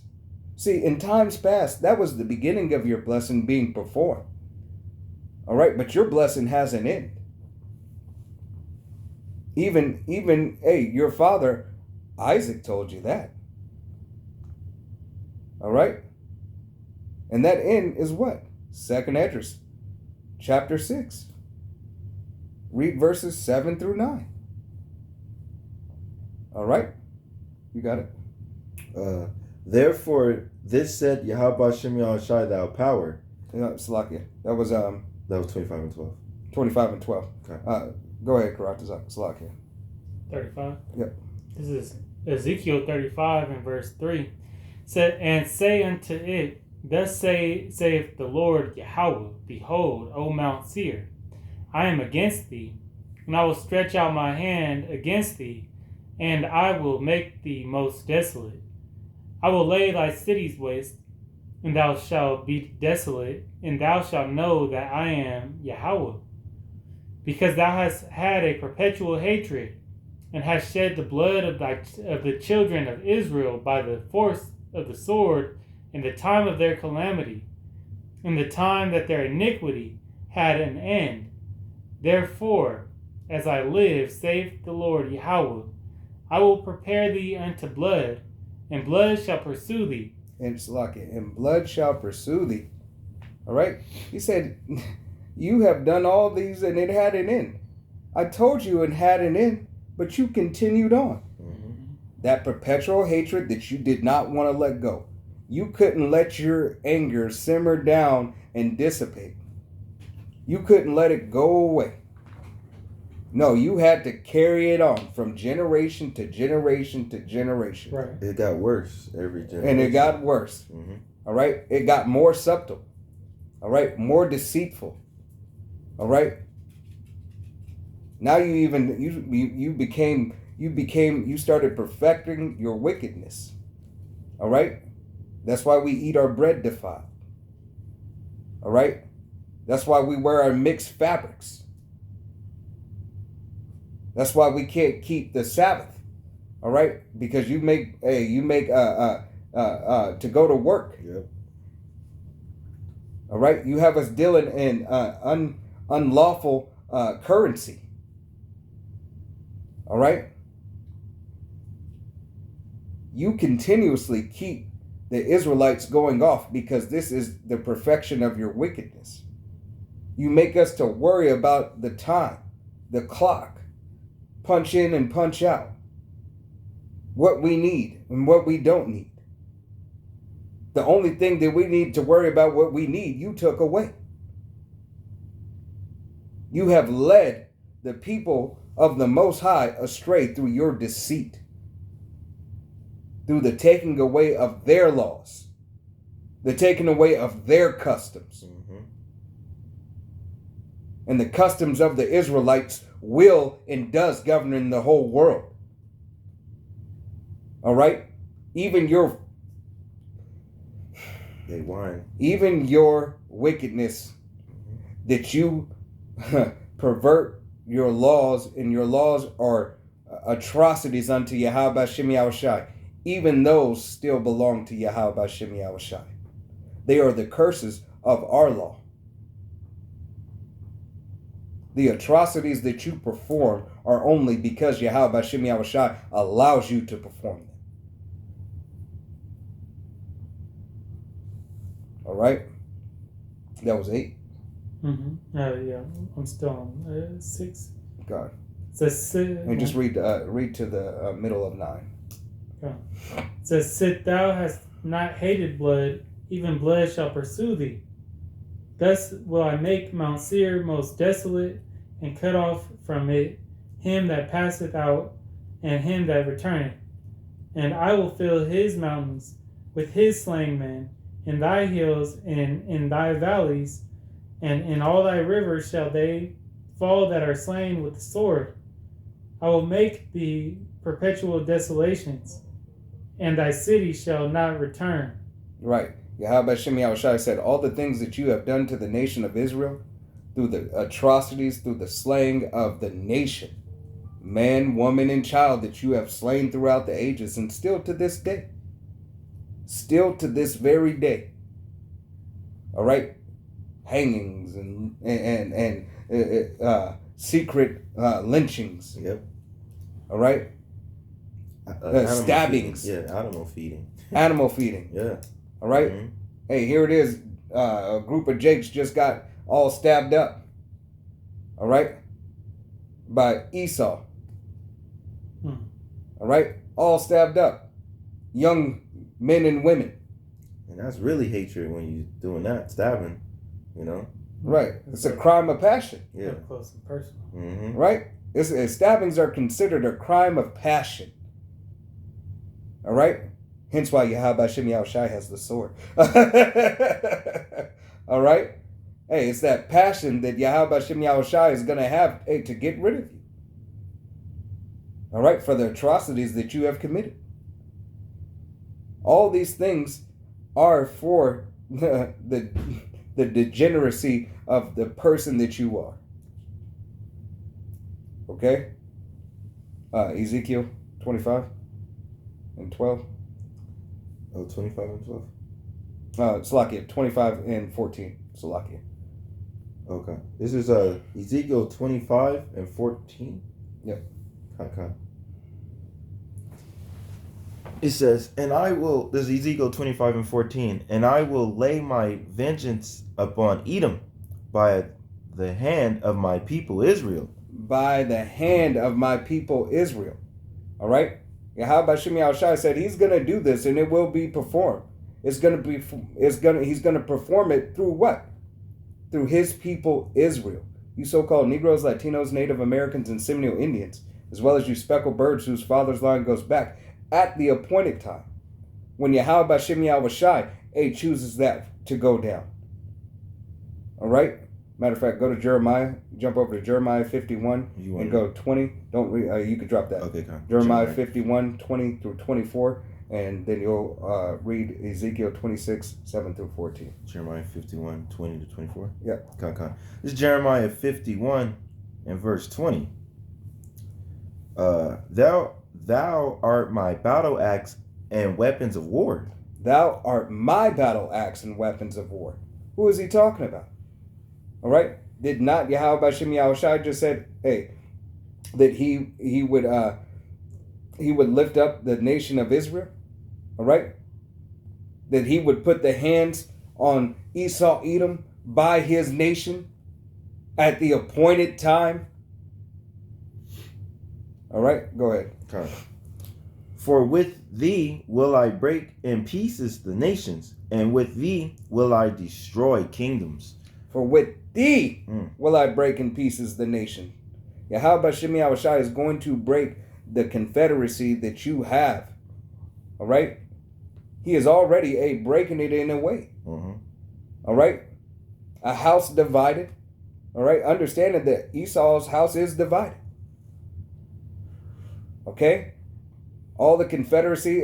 See, in times past, that was the beginning of your blessing being performed. All right? But your blessing has an end. Even, hey, your father, Isaac, told you that. All right? And that end is what? 2nd Esdras, chapter 6. Read verses 7 through 9. All right? You got it. Therefore, this said Yahweh Shem Yahushai thou power. Salakia. That was That was 25 and 12. 25 and 12. Okay. Go ahead, Karatazak. Salakia. 35? Yep. This is Ezekiel 35 and verse 3. And say unto it, Thus saith the Lord Yahweh, Behold, O Mount Seir, I am against thee, and I will stretch out my hand against thee, and I will make thee most desolate. I will lay thy cities waste, and thou shalt be desolate, and thou shalt know that I am Yahweh. Because thou hast had a perpetual hatred, and hast shed the blood of the children of Israel by the force of the sword in the time of their calamity, in the time that their iniquity had an end. Therefore, as I live, saith the Lord Yahweh, I will prepare thee unto blood, and blood shall pursue thee. And Salakia. And blood shall pursue thee. All right? He said, you have done all these and it had an end. I told you it had an end, but you continued on. Mm-hmm. that perpetual hatred that you did not want to let go. You couldn't let your anger simmer down and dissipate. You couldn't let it go away. No, you had to carry it on from generation to generation to generation. Right. It got worse every generation. And it got worse. Mm-hmm. All right? It got more subtle. All right? More deceitful. All right? Now you started perfecting your wickedness. All right? That's why we eat our bread defiled. All right? That's why we wear our mixed fabrics. That's why we can't keep the Sabbath. All right? Because you make to go to work. Yep. All right? You have us dealing in unlawful currency. All right? You continuously keep the Israelites going off because this is the perfection of your wickedness. You make us to worry about the time, the clock, punch in and punch out, what we need and what we don't need. The only thing that we need to worry about what we need, you took away. You have led the people of the Most High astray through your deceit, through the taking away of their laws, the taking away of their customs. Mm-hmm. And the customs of the Israelites will and does govern in the whole world. All right? Even your wickedness that you pervert your laws, and your laws are atrocities unto Yahweh Bashem Yahushai. Even those still belong to Yahweh Bashem Yahushai. They are the curses of our law. The atrocities that you perform are only because Yahweh Bashem Yahushai allows you to perform them. All right? That was 8. Mm-hmm. Yeah, I'm still on 6. God. It says, And just read to the middle of 9. Okay. It says, "Sit thou hast not hated blood, even blood shall pursue thee. Thus will I make Mount Seir most desolate, and cut off from it him that passeth out, and him that returneth. And I will fill his mountains with his slain men, in thy hills and in thy valleys, and in all thy rivers shall they fall that are slain with the sword. I will make thee perpetual desolations, and thy city shall not return." Right. Yahweh Bashem Yahushai said, all the things that you have done to the nation of Israel, through the atrocities, through the slaying of the nation, man, woman, and child that you have slain throughout the ages, and still to this day, still to this very day. All right, hangings and secret lynchings. Yep. All right, stabbings. Feeding. Yeah, animal feeding. Animal feeding. Yeah. All right. Mm-hmm. Hey, here it is. A group of Jakes just got all stabbed up. All right, by Esau. All right, all stabbed up, young men and women. And that's really hatred when you doing that, stabbing, you know. Right, it's a crime of passion. Yeah, Up close and personal. Mm-hmm. Right, stabbings are considered a crime of passion. All right, hence why Yahweh Bashem Yahushai has the sword. All right, hey, it's that passion that Yahweh Bashem Yahushai is going to have to get rid of you. All right, for the atrocities that you have committed. All these things are for the degeneracy of the person that you are. Okay? Ezekiel 25 and 12. Oh, 25 and 12? Salakia, 25 and 14. Salakia. Okay. This is Ezekiel 25 and 14? Yep. Okay. It says, and I will, this is Ezekiel 25 and 14, and I will lay my vengeance upon Edom by the hand of my people Israel. By the hand of my people Israel. All right? Yahweh Shem Yahushua said he's going to do this and it will be performed. He's going to perform it through what? Through his people Israel. You so-called Negroes, Latinos, Native Americans, and Seminole Indians, as well as you speckled birds whose father's line goes back at the appointed time, when Yahweh Shem Yahushua chooses that to go down. All right? Matter of fact, go to Jeremiah. Jump over to Jeremiah 51 and go 20. Don't read. You can drop that. Okay, come. Jeremiah 51, 20 through 24. And then you'll read Ezekiel 26, 7 through 14. Jeremiah 51, 20 to 24? Yep. Come. This is Jeremiah 51 and verse 20. Thou art my battle axe and weapons of war. Thou art my battle axe and weapons of war. Who is he talking about? All right? Did not Yahweh Shem Yahushua just said, that he would lift up the nation of Israel? All right? That he would put the hands on Esau, Edom by his nation at the appointed time? All right? Go ahead. Okay. For with thee will I break in pieces the nations, and with thee will I destroy kingdoms. For with thee will I break in pieces the nation. Yahweh Shem Yahushua is going to break the confederacy that you have. All right? He is already breaking it in a way. Mm-hmm. All right? A house divided. All right? Understanding that Esau's house is divided. Okay? All the confederacy,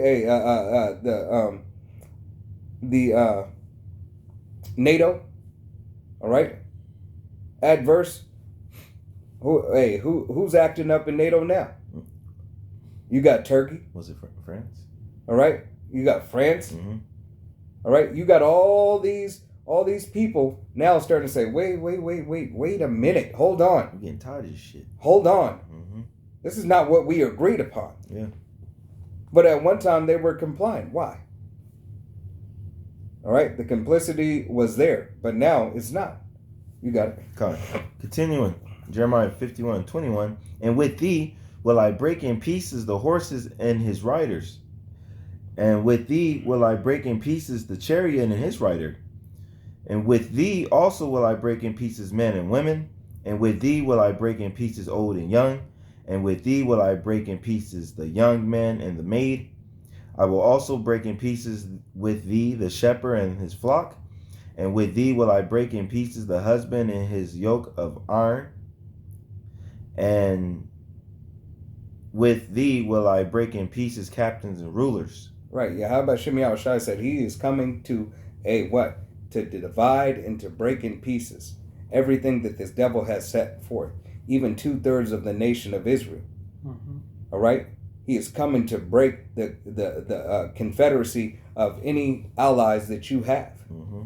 NATO. All right? Adverse. Who's acting up in NATO now? You got Turkey. Was it France? All right? You got France. Mm-hmm. All right? You got all these people now starting to say, wait a minute. Hold on. I'm getting tired of this shit. Hold on. Mm-hmm. This is not what we agreed upon. Yeah. But at one time they were complying. Why? All right? The complicity was there, but now it's not. You got it. Continuing. Jeremiah 51, 21. And with thee will I break in pieces the horses and his riders. And with thee will I break in pieces the chariot and his rider. And with thee also will I break in pieces men and women. And with thee will I break in pieces old and young. And with thee will I break in pieces the young man and the maid. I will also break in pieces with thee the shepherd and his flock. And with thee will I break in pieces the husband and his yoke of iron. And with thee will I break in pieces captains and rulers. Right. Yahweh Shem Yahushua said he is coming to to divide and to break in pieces everything that this devil has set forth, even 2/3 of the nation of Israel. Mm-hmm. All right? He is coming to break the confederacy of any allies that you have. Mm-hmm.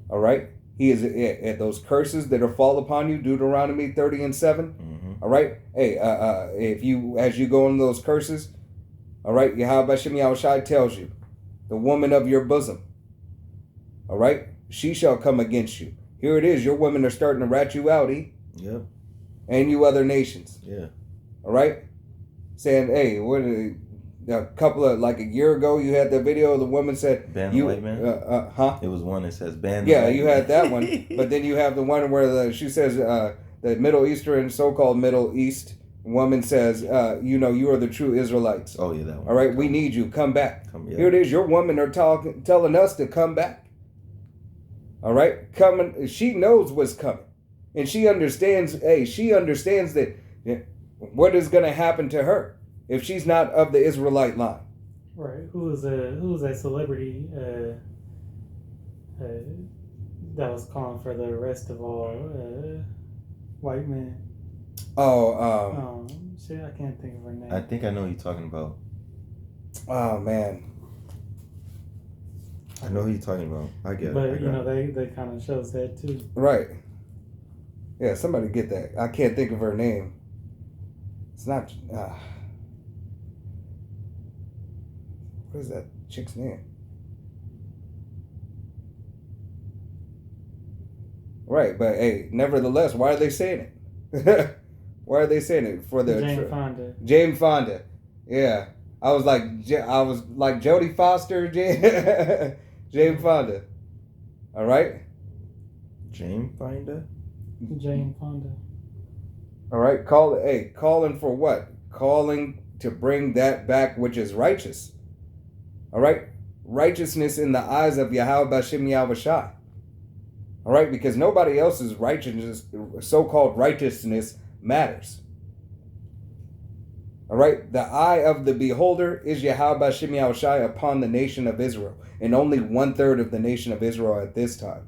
All right? He is at those curses that are fall upon you, Deuteronomy 30 and 7. Mm-hmm. All right? If you, as you go into those curses, all right, Yahweh Shem Yahushua tells you, the woman of your bosom, all right, she shall come against you. Here it is. Your women are starting to rat you out, Yep. and you other nations. Yeah. All right? Saying, hey, a year ago, you had the video. The woman said, Ban the white man? It was one that says ban the Yeah, white you man. had that one. But then you have the one where she says, the Middle Eastern, so-called Middle East woman says, you are the true Israelites. Oh, yeah, that one. All right, we need you. Come back. Yeah. Here it is. Your women are telling us to come back. All right? Coming. She knows what's coming. And she understands, that what is going to happen to her if she's not of the Israelite line. Right. Who was that celebrity that was calling for the arrest of all white men? Oh, shit, I can't think of her name. I think I know who you're talking about. Oh, man. I know who you're talking about. I get it. But, they kind of shows that, too. Right. Yeah, somebody get that. I can't think of her name. It's not... what is that chick's name? Right, but hey, nevertheless, why are they saying it? Why are they saying it? For the Jane Fonda. Jane Fonda. Yeah. I was like Jodie Foster, Jane Fonda. All right. Jane Fonda. Jane Fonda. All right. Calling for what? Calling to bring that back which is righteous. All right. Righteousness in the eyes of Yahweh Bashem Yahushai. All right, because nobody else's righteousness, so-called righteousness, matters. All right, the eye of the beholder is Yahweh Bashem Yahushai upon the nation of Israel, and only 1/3 of the nation of Israel at this time.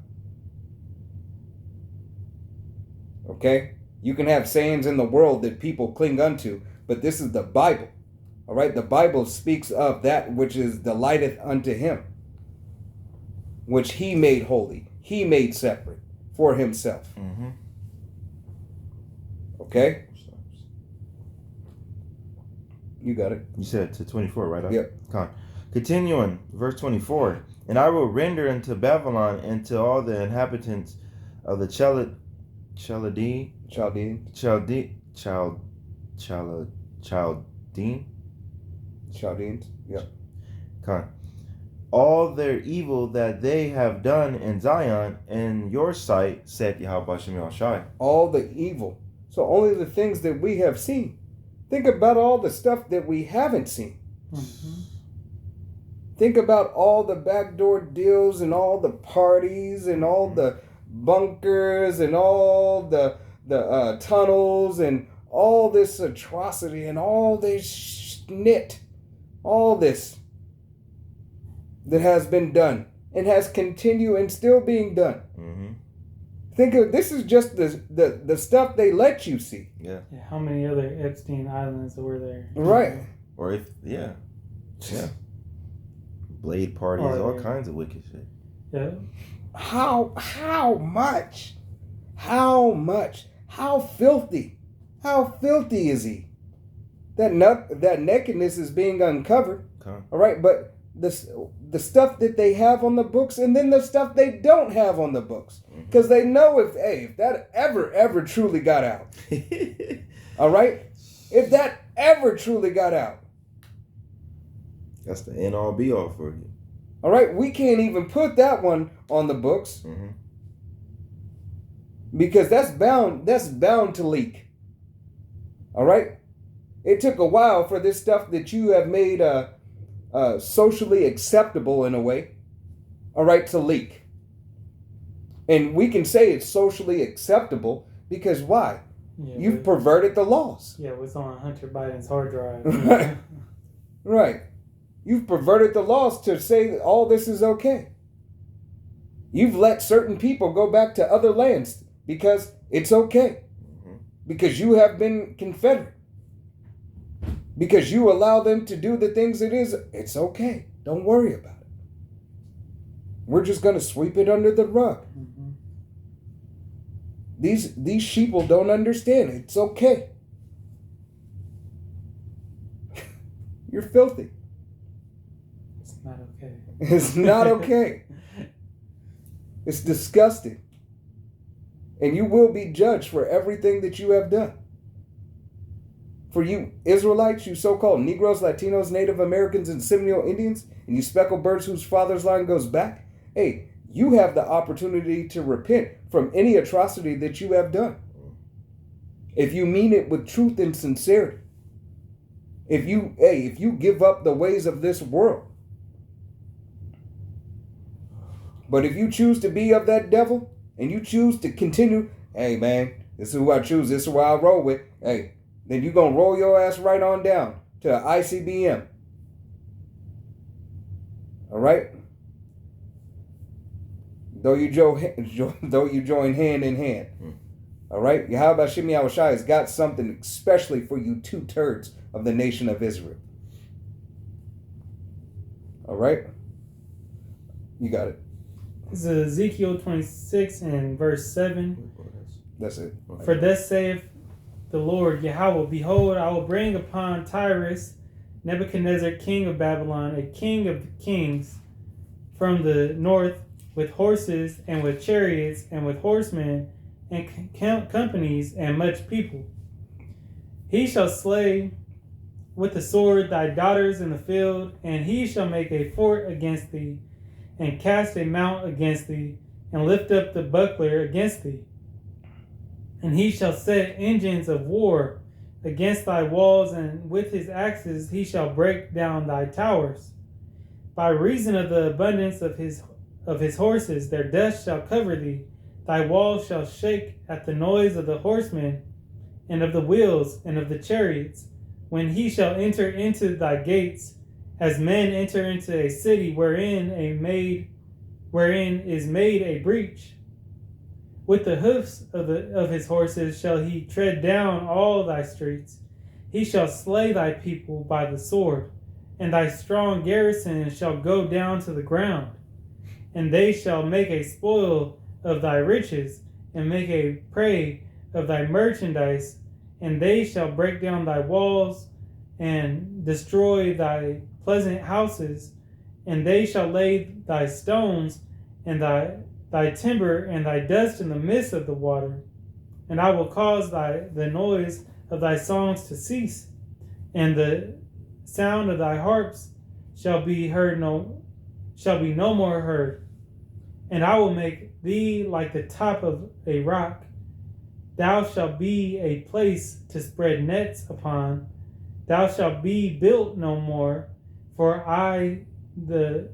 Okay, you can have sayings in the world that people cling unto, but this is the Bible. All right, the Bible speaks of that which is delighteth unto him, which he made holy, he made separate for himself. Mm-hmm. Okay? You got it. You said to 24, right? Yep. Continuing, verse 24. And I will render unto Babylon and to all the inhabitants of the Chaldean, Chaldeans. Yep. all their evil that they have done in Zion in your sight, said Yahweh Bashem Yahushai. All the evil. So only the things that we have seen. Think about all the stuff that we haven't seen. Mm-hmm. Think about all the backdoor deals and all the parties and all the bunkers and all the tunnels and all this atrocity and all this snit, all this that has been done and has continued and still being done. Mm-hmm. Think of this is just the stuff they let you see. Yeah. How many other Epstein Islands were there? Right. Or if blade parties, all kinds of wicked shit. Yeah. How much? How filthy? How filthy is he? That nakedness is being uncovered. Okay. All right, but the stuff that they have on the books, and then the stuff they don't have on the books, because they know if that ever truly got out. All right, if that ever truly got out. That's the end all be all for you. All right, we can't even put that one on the books. Mm-hmm. Because that's bound to leak. All right? It took a while for this stuff that you have made socially acceptable in a way, all right, to leak. And we can say it's socially acceptable because why? Yeah, You've perverted the laws. Yeah, what's on Hunter Biden's hard drive. Right. Right. You've perverted the laws to say that all this is okay. You've let certain people go back to other lands because it's okay. Mm-hmm. Because you have been Confederate. Because you allow them to do the things it's okay. Don't worry about it. We're just going to sweep it under the rug. Mm-hmm. These sheeple don't understand. It's okay. You're filthy. It's not okay. It's not okay. It's disgusting. And you will be judged for everything that you have done. For you Israelites, you so-called Negroes, Latinos, Native Americans, and Seminole Indians, and you speckled birds whose father's line goes back, hey, you have the opportunity to repent from any atrocity that you have done. If you mean it with truth and sincerity. If you give up the ways of this world. But if you choose to be of that devil, and you choose to continue, hey man, this is who I choose, this is who I roll with, hey, then you're going to roll your ass right on down to ICBM. All right? Though you join hand in hand. All right? Yahweh Bashem Yahushai has got something especially for you 2 turds of the nation of Israel. All right? You got it. This is Ezekiel 26 and verse 7. That's it. For thus saith the Lord Yahweh, behold, I will bring upon Tyrus Nebuchadnezzar, king of Babylon, a king of kings from the north, with horses and with chariots and with horsemen and companies and much people. He shall slay with the sword thy daughters in the field, and he shall make a fort against thee, and cast a mount against thee, and lift up the buckler against thee. And he shall set engines of war against thy walls, and with his axes he shall break down thy towers. By reason of the abundance of his horses, their dust shall cover thee. Thy walls shall shake at the noise of the horsemen, and of the wheels, and of the chariots, when he shall enter into thy gates, as men enter into a city wherein is made a breach. With the hoofs of his horses shall he tread down all thy streets. He shall slay thy people by the sword, and thy strong garrison shall go down to the ground. And they shall make a spoil of thy riches, and make a prey of thy merchandise, and they shall break down thy walls, and destroy thy pleasant houses, and they shall lay thy stones, and thy timber, and thy dust in the midst of the water. And I will cause the noise of thy songs to cease, and the sound of thy harps shall be no more heard. And I will make thee like the top of a rock. Thou shalt be a place to spread nets upon. Thou shalt be built no more, for I Yahweh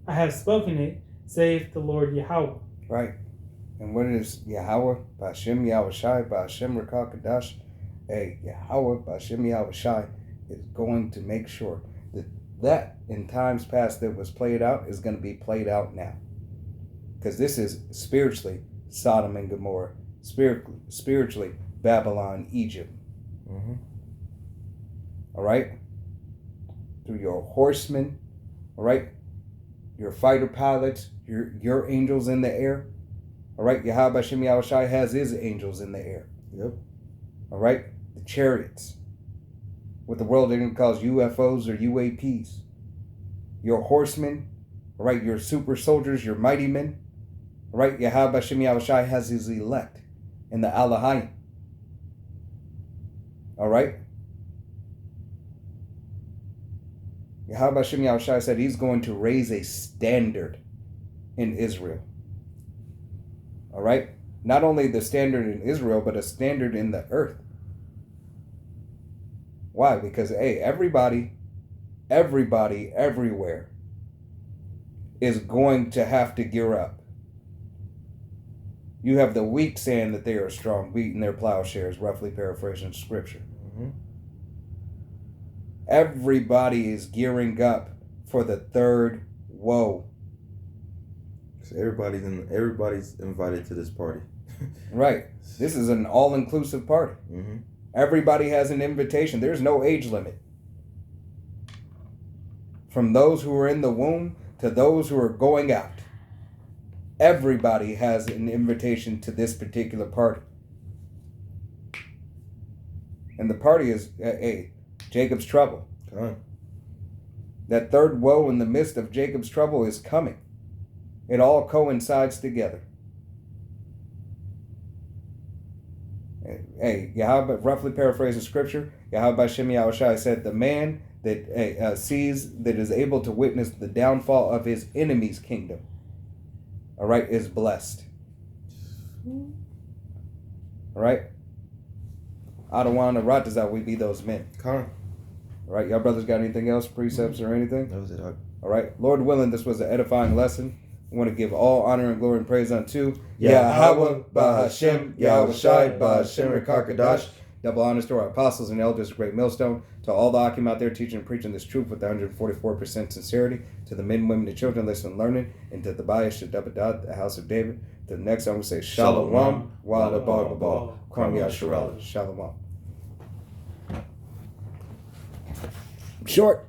I have spoken it, saith the Lord Yahweh. Right. And what is Yahweh? Ba'ashem Yahushai, Ba'ashem Rakakadash. Hey, Yahweh, Ba'ashem Yahushai is going to make sure that in times past that was played out is going to be played out now. Because this is spiritually Sodom and Gomorrah, spiritually Babylon, Egypt. Mm-hmm. All right? Through your horsemen, all right? Your fighter pilots, your angels in the air. All right? Yahweh Hashem Yahushai has his angels in the air. Yep. All right? The chariots. What the world even calls UFOs or UAPs. Your horsemen, all right? Your super soldiers, your mighty men. All right? Yahweh Hashem Yahushai has his elect in the Alahayim. All right? Yahweh Hashem Yahushai said he's going to raise a standard in Israel. All right? Not only the standard in Israel, but a standard in the earth. Why? Because, hey, everybody, everywhere is going to have to gear up. You have the weak saying that they are strong, beating their plowshares, roughly paraphrasing scripture. Mm-hmm. Everybody is gearing up for the third woe. So everybody's invited to this party. Right. This is an all-inclusive party. Mm-hmm. Everybody has an invitation. There's no age limit. From those who are in the womb to those who are going out. Everybody has an invitation to this particular party. And the party is, Jacob's trouble. Come on. That third woe in the midst of Jacob's trouble is coming. It all coincides together. Hey, Yahweh, roughly paraphrasing scripture, Yahweh Hashem Yahushai said, the man that sees, that is able to witness the downfall of his enemy's kingdom, all right, is blessed. All right? Adawan and Ratazah, we be those men. Come on. All right, y'all brothers got anything else, precepts or anything? That was it. All right, Lord willing, this was an edifying lesson. I want to give all honor and glory and praise unto Yahweh, Ba'ashem, Yahushai, Ba'ashem, Rakakadash. Double honors to our apostles and elders of Great Millstone, to all the Akim out there teaching and preaching this truth with 144% sincerity, to the men, women, and children listening and learning, and to the Bayash, the house of David. To the next one, we say Shalom, Wa'ala Ba'al, Kwam Yasharala. Shalom. Short.